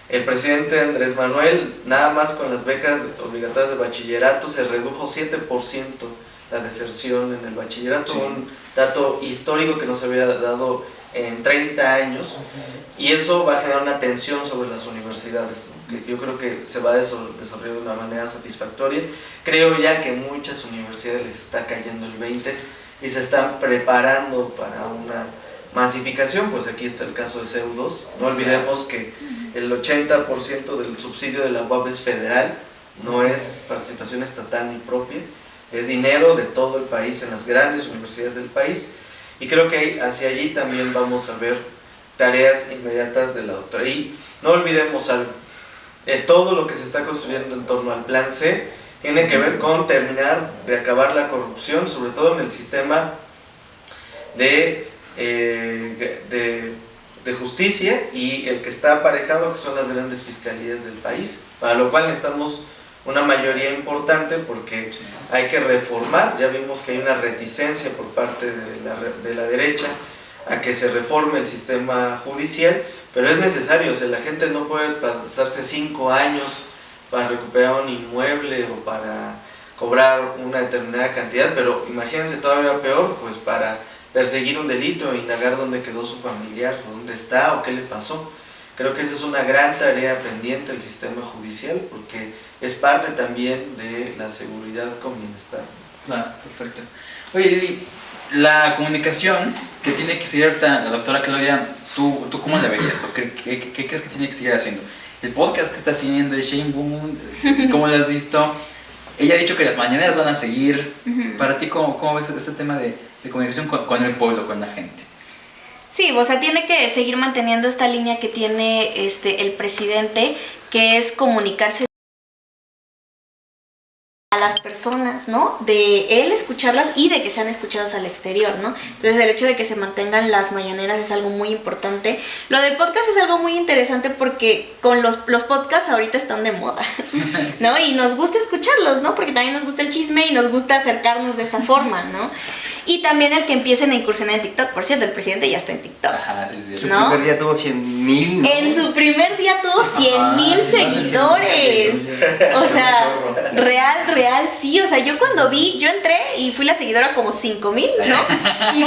el presidente Andrés Manuel, nada más con las becas obligatorias de bachillerato se redujo 7% la deserción en el bachillerato, sí. Un dato histórico que no se había dado en 30 años, y eso va a generar una tensión sobre las universidades, ¿no? Que yo creo que se va a desarrollar de una manera satisfactoria. Creo ya que muchas universidades les está cayendo el 20 y se están preparando para una masificación, pues aquí está el caso de CEU2. No olvidemos que el 80% del subsidio de la UAP es federal, no es participación estatal ni propia, es dinero de todo el país en las grandes universidades del país, y creo que hacia allí también vamos a ver tareas inmediatas de la doctora. Y no olvidemos algo, todo lo que se está construyendo en torno al Plan C tiene que ver con terminar de acabar la corrupción, sobre todo en el sistema de justicia y el que está aparejado, que son las grandes fiscalías del país, para lo cual necesitamos una mayoría importante porque hay que reformar. Ya vimos que hay una reticencia por parte de la derecha a que se reforme el sistema judicial, pero es necesario. O sea, la gente no puede pasarse 5 años para recuperar un inmueble o para cobrar una determinada cantidad, pero imagínense todavía peor, pues para perseguir un delito, indagar dónde quedó su familiar, dónde está o qué le pasó. Creo que esa es una gran tarea pendiente del sistema judicial, porque es parte también de la seguridad con bienestar. Claro, perfecto. Oye, Lili, la comunicación que tiene que seguir ahorita la doctora Claudia, ¿tú cómo la verías? ¿O qué crees que tiene que seguir haciendo? El podcast que está haciendo, el Shane Boom, ¿cómo lo has visto? Ella ha dicho que las mañaneras van a seguir. Para ti, ¿cómo ves este tema de comunicación con el pueblo, con la gente? Sí, o sea, tiene que seguir manteniendo esta línea que tiene el presidente, que es comunicarse a las personas, ¿no? De él escucharlas y de que sean escuchadas al exterior, ¿no? Entonces el hecho de que se mantengan las mañaneras es algo muy importante. Lo del podcast es algo muy interesante porque con los podcasts ahorita están de moda, ¿no? Y nos gusta escucharlos, ¿no? Porque también nos gusta el chisme y nos gusta acercarnos de esa forma, ¿no? Y también el que empiecen a incursionar en TikTok. Por cierto, el presidente ya está en TikTok. Ajá, sí. Su ¿no? primer día tuvo 100,000, ¿no? En su primer día tuvo 100,000 seguidores. O sea, real, sí. O sea, yo cuando yo entré y fui la seguidora como 5,000, ¿no? Y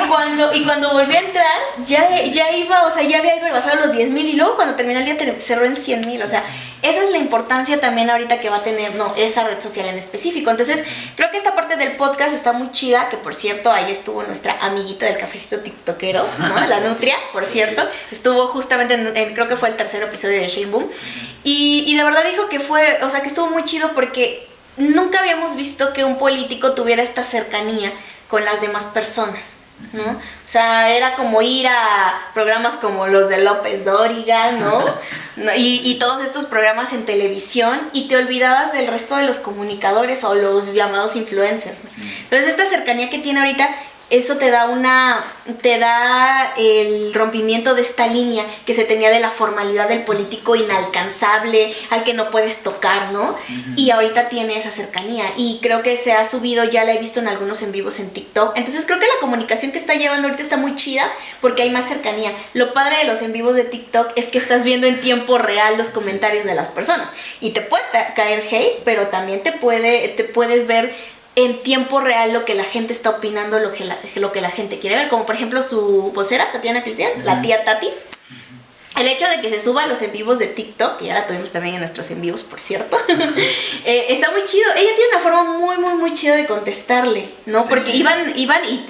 cuando volví a entrar, ya iba, o sea, ya había rebasado los 10,000 y luego cuando terminó el día cerró en 100,000. O sea, esa es la importancia también ahorita que va a tener, esa red social en específico. Entonces, creo que esta parte del podcast está muy chida, que por cierto, ahí estuvo nuestra amiguita del cafecito tiktokero, ¿no? La Nutria, por cierto. Estuvo justamente creo que fue el tercer episodio de Shane Boom. Y de verdad dijo que que estuvo muy chido porque nunca habíamos visto que un político tuviera esta cercanía con las demás personas, ¿no? O sea, era como ir a programas como los de López Dóriga, ¿no? y todos estos programas en televisión y te olvidabas del resto de los comunicadores o los llamados influencers, ¿no? Sí. Entonces esta cercanía que tiene ahorita, eso te da el rompimiento de esta línea que se tenía de la formalidad del político inalcanzable, al que no puedes tocar, ¿no? Y ahorita tiene esa cercanía y creo que se ha subido, ya la he visto en algunos en vivos en TikTok. Entonces creo que la comunicación que está llevando ahorita está muy chida porque hay más cercanía. Lo padre de los en vivos de TikTok es que estás viendo en tiempo real los comentarios de las personas y te puede caer hate, pero también te puedes ver en tiempo real lo que la gente está opinando, lo que la gente quiere ver, como por ejemplo su vocera, Tatiana Cloutier, la tía Tatis. El hecho de que se suba a los en vivos de TikTok, que ya la tuvimos también en nuestros en vivos, por cierto, está muy chido. Ella tiene una forma muy, muy, muy chida de contestarle, ¿no? Sí. Porque iban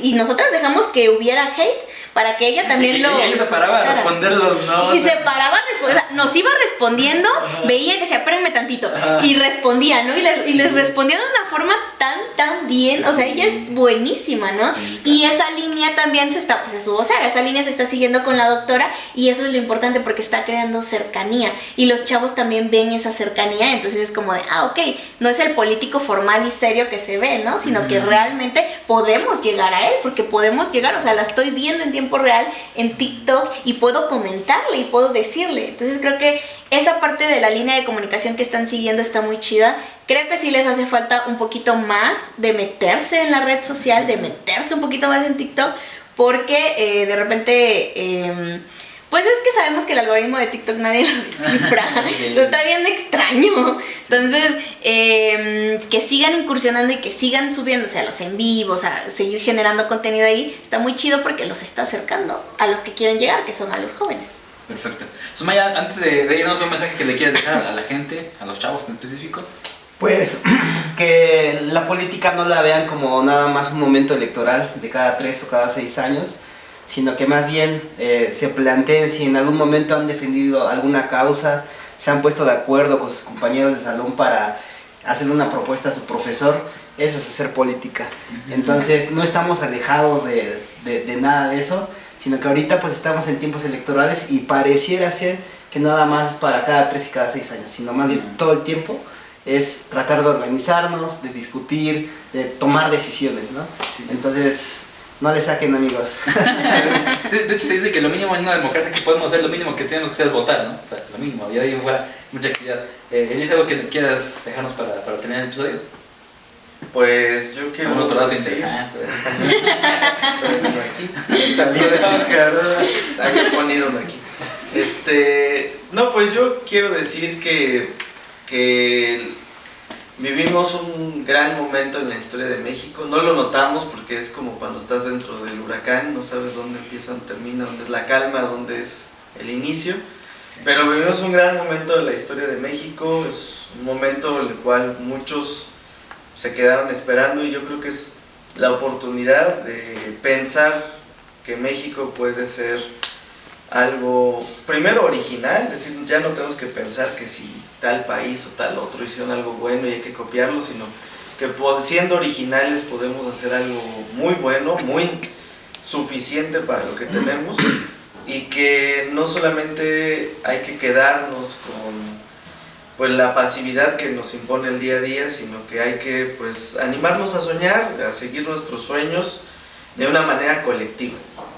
y nosotras dejamos que hubiera hate para que ella también lo... Y ella se paraba a responderlos, ¿no? Y se paraba a responder, o sea, nos iba respondiendo, veía que decía, espérenme tantito, y respondía, ¿no? Y les respondía de una forma tan bien, o sea, ella es buenísima, ¿no? Sí, claro. Y esa línea también es su vocera, esa línea se está siguiendo con la doctora, y eso es lo importante porque está creando cercanía, y los chavos también ven esa cercanía, entonces es como de, ok, no es el político formal y serio que se ve, ¿no? Sino que realmente podemos llegar a él, porque podemos llegar, o sea, la estoy viendo en tiempo real en TikTok y puedo comentarle y puedo decirle. Entonces creo que esa parte de la línea de comunicación que están siguiendo está muy chida. Creo que sí les hace falta un poquito más de meterse en la red social, de meterse un poquito más en TikTok, porque de repente... pues es que sabemos que el algoritmo de TikTok nadie lo descifra, sí. Lo está bien extraño. Entonces, que sigan incursionando y que sigan subiéndose a los en vivos, a seguir generando contenido ahí, está muy chido porque los está acercando a los que quieren llegar, que son a los jóvenes. Perfecto. Sumaya, antes de irnos, un mensaje que le quieras dejar a la gente, a los chavos en específico. Pues que la política no la vean como nada más un momento electoral de cada 3 o cada 6 años, sino que más bien se planteen si en algún momento han defendido alguna causa, se han puesto de acuerdo con sus compañeros de salón para hacer una propuesta a su profesor. Eso es hacer política. Entonces no estamos alejados de nada de eso, sino que ahorita pues estamos en tiempos electorales y pareciera ser que nada más es para cada 3 y cada 6 años, sino más bien todo el tiempo es tratar de organizarnos, de discutir, de tomar decisiones, ¿no? Sí. Entonces... no le saquen, amigos. Sí, de hecho se dice que lo mínimo en una democracia que podemos hacer, lo mínimo que tenemos que hacer es votar, ¿no? O sea, lo mínimo, y de ahí en fuera mucha actividad. Elisa, ¿algo que quieras dejarnos para terminar el episodio? Pues yo quiero... Un otro dato interesante. También ponido aquí. No, pues yo quiero decir que que vivimos un gran momento en la historia de México. No lo notamos porque es como cuando estás dentro del huracán, no sabes dónde empieza, dónde termina, dónde es la calma, dónde es el inicio. Pero vivimos un gran momento en la historia de México, es un momento en el cual muchos se quedaron esperando y yo creo que es la oportunidad de pensar que México puede ser algo, primero original, es decir, ya no tenemos que pensar que si tal país o tal otro hicieron algo bueno y hay que copiarlo, sino que siendo originales podemos hacer algo muy bueno, muy suficiente para lo que tenemos, y que no solamente hay que quedarnos con pues la pasividad que nos impone el día a día, sino que hay que pues animarnos a soñar, a seguir nuestros sueños de una manera colectiva,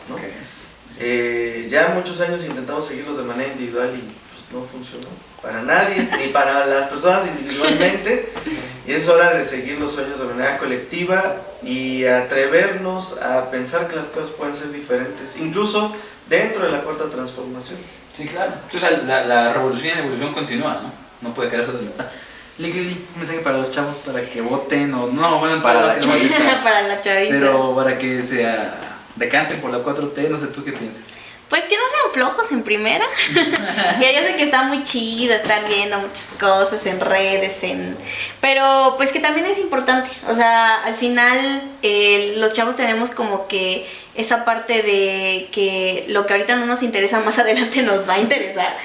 ¿no? Okay. Ya muchos años intentamos seguirlos de manera individual y pues no funcionó para nadie, ni para las personas individualmente, y es hora de seguir los sueños de manera colectiva y atrevernos a pensar que las cosas pueden ser diferentes, incluso dentro de la cuarta transformación. Sí, claro. O sea, la revolución y la evolución continúa, ¿no? No puede quedarse donde está. Lili, un mensaje para los chavos para que voten o no, bueno, para la chaviza. Para la chaviza. Pero para que se decanten por la 4T, no sé tú qué piensas. Pues que no sean flojos en primera. Ya yo sé que está muy chido estar viendo muchas cosas en redes, pero pues que también es importante. O sea, al final los chavos tenemos como que esa parte de que lo que ahorita no nos interesa más adelante nos va a interesar.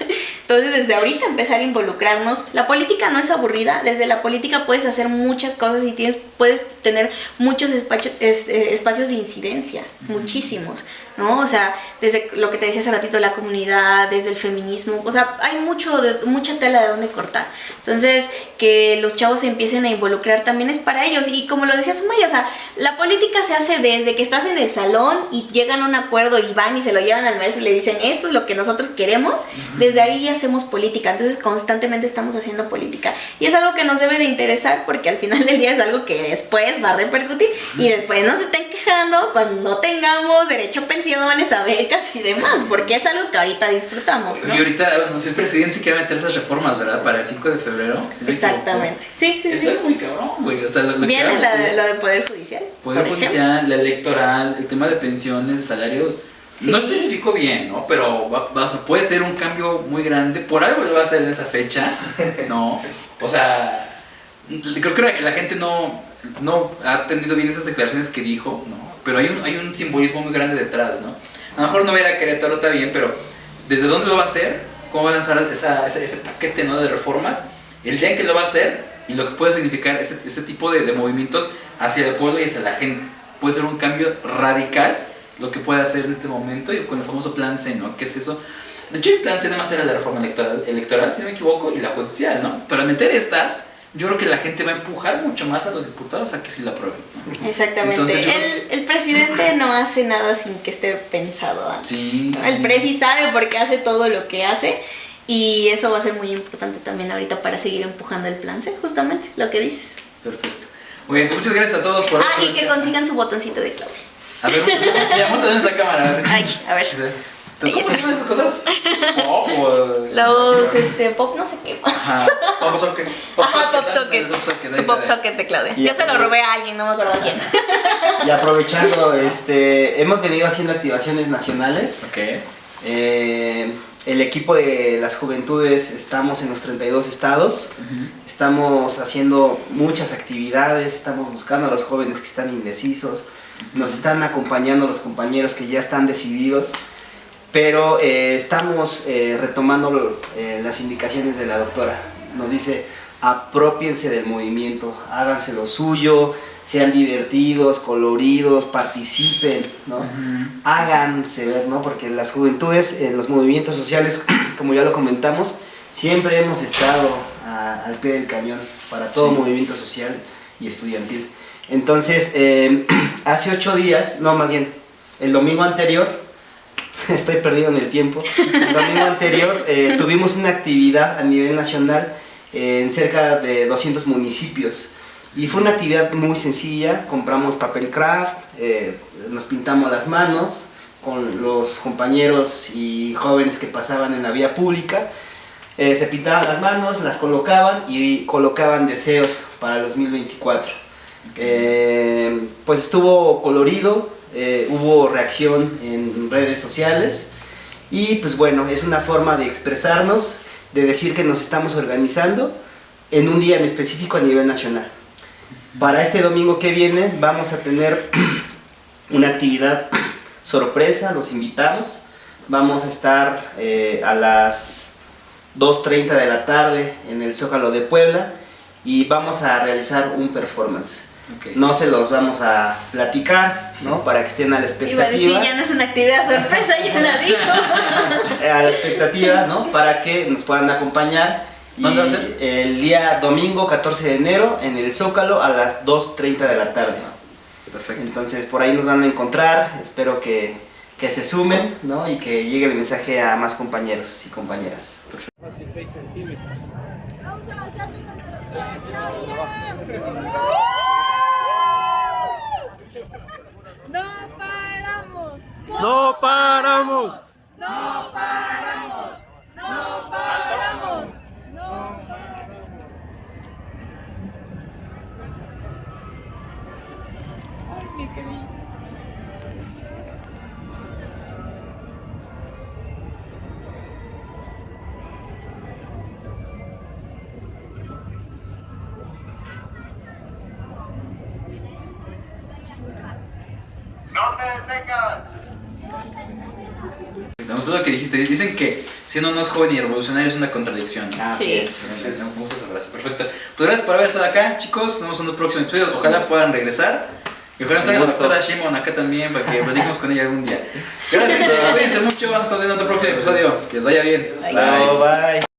Entonces desde ahorita empezar a involucrarnos. La política no es aburrida, desde la política puedes hacer muchas cosas y puedes tener muchos espacios de incidencia, muchísimos, ¿no? O sea, desde lo que te decía hace ratito, la comunidad, desde el feminismo, o sea, hay mucha tela de donde cortar. Entonces, que los chavos se empiecen a involucrar también es para ellos. Y como lo decía Sumaya, o sea, la política se hace desde que estás en el salón y llegan a un acuerdo y van y se lo llevan al maestro y le dicen, esto es lo que nosotros queremos, desde ahí hacemos política. Entonces, constantemente estamos haciendo política. Y es algo que nos debe de interesar porque al final del día es algo que después va a repercutir y después nos estén quejando cuando no tengamos derecho a pensiones, a becas y demás, porque es algo que ahorita disfrutamos, ¿no? Y ahorita, no sé, el presidente quiere meter esas reformas, ¿verdad? Para el 5 de febrero. Si Exactamente. Sí. Eso es muy cabrón, güey. O sea, lo viene lo de Poder Judicial. Poder Judicial, la electoral, el tema de pensiones, salarios. Sí. No especificó bien, ¿no? Pero puede ser un cambio muy grande. Por algo lo va a hacer en esa fecha, ¿no? O sea, creo que la gente no ha atendido bien esas declaraciones que dijo, ¿no? Pero hay un simbolismo muy grande detrás, ¿no? A lo mejor no va a ir a Querétaro, está bien, pero ¿desde dónde lo va a hacer? ¿Cómo va a lanzar ese paquete, ¿no?, de reformas? El día en que lo va a hacer y lo que puede significar ese tipo de movimientos hacia el pueblo y hacia la gente. Puede ser un cambio radical lo que puede hacer en este momento y con el famoso plan C, ¿no? ¿Qué es eso? De hecho, el plan C nada más era la reforma electoral, si no me equivoco, y la judicial, ¿no? Pero al meter estas, yo creo que la gente va a empujar mucho más a los diputados a que sí la aprueben, ¿no? Exactamente. Entonces, el presidente no hace nada sin que esté pensado antes. Sí, ¿no? El presi sabe por qué hace todo lo que hace y eso va a ser muy importante también ahorita para seguir empujando el plan C, justamente lo que dices. Perfecto. Muy bien, muchas gracias a todos por... y que consigan su botoncito de Claudia. A ver, vamos a ver esa cámara. A ver. Ay, a ver. ¿Cómo se llaman esas cosas? Pop o... Los, pop no sé qué. Ajá. Pop socket. Ajá, pop socket. Su pop socket de Claudia. Yo se lo robé a alguien, no me acuerdo a quién. Y aprovechando, hemos venido haciendo activaciones nacionales. Ok. El equipo de las juventudes estamos en los 32 estados, estamos haciendo muchas actividades, estamos buscando a los jóvenes que están indecisos, nos están acompañando los compañeros que ya están decididos, pero estamos retomando las indicaciones de la doctora. Nos dice, apropiense del movimiento, háganse lo suyo, sean divertidos, coloridos, participen, ¿no? Háganse ver, ¿no? Porque las juventudes en los movimientos sociales, como ya lo comentamos, siempre hemos estado al pie del cañón para todo movimiento social y estudiantil. Entonces, hace 8 días, no, más bien, el domingo anterior, estoy perdido en el tiempo, el domingo anterior tuvimos una actividad a nivel nacional en cerca de 200 municipios. Y fue una actividad muy sencilla, compramos papel craft, nos pintamos las manos con los compañeros y jóvenes que pasaban en la vía pública Se pintaban las manos, las colocaban y colocaban deseos para el 2024. Pues estuvo colorido, hubo reacción en redes sociales y pues bueno, es una forma de expresarnos, de decir que nos estamos organizando en un día en específico a nivel nacional. Para este domingo que viene vamos a tener una actividad sorpresa, los invitamos. Vamos a estar a las 2:30 de la tarde en el Zócalo de Puebla y vamos a realizar un performance. Okay. No se los vamos a platicar, ¿no? Para que estén a la expectativa. Iba a decir, ya no es una actividad sorpresa, ya la dijo. A la expectativa, ¿no? Para que nos puedan acompañar. ¿Cuándo va a ser? El día domingo 14 de enero en el Zócalo a las 2:30 de la tarde. Perfecto. Entonces por ahí nos van a encontrar, espero que se sumen, ¿no? Y que llegue el mensaje a más compañeros y compañeras. Fácil, 6 centímetros. ¡No paramos! ¡No paramos! ¡No paramos! ¡No paramos! ¡No paramos! ¡Ay, mi querido! Me gustó lo que dijiste. Dicen que si uno no es joven y revolucionario es una contradicción. Así Sí. es. Me gusta esa frase. Perfecto. Pues gracias por haber estado acá, chicos. Nos vemos en un próximo episodio. Ojalá puedan regresar. Y ojalá nos traigan a la gusto. doctora Shimon acá también para que platiquemos con ella algún día. Gracias, cuídense mucho. Nos estamos viendo en otro próximo episodio. Que les vaya bien. Bye. Bye. Bye.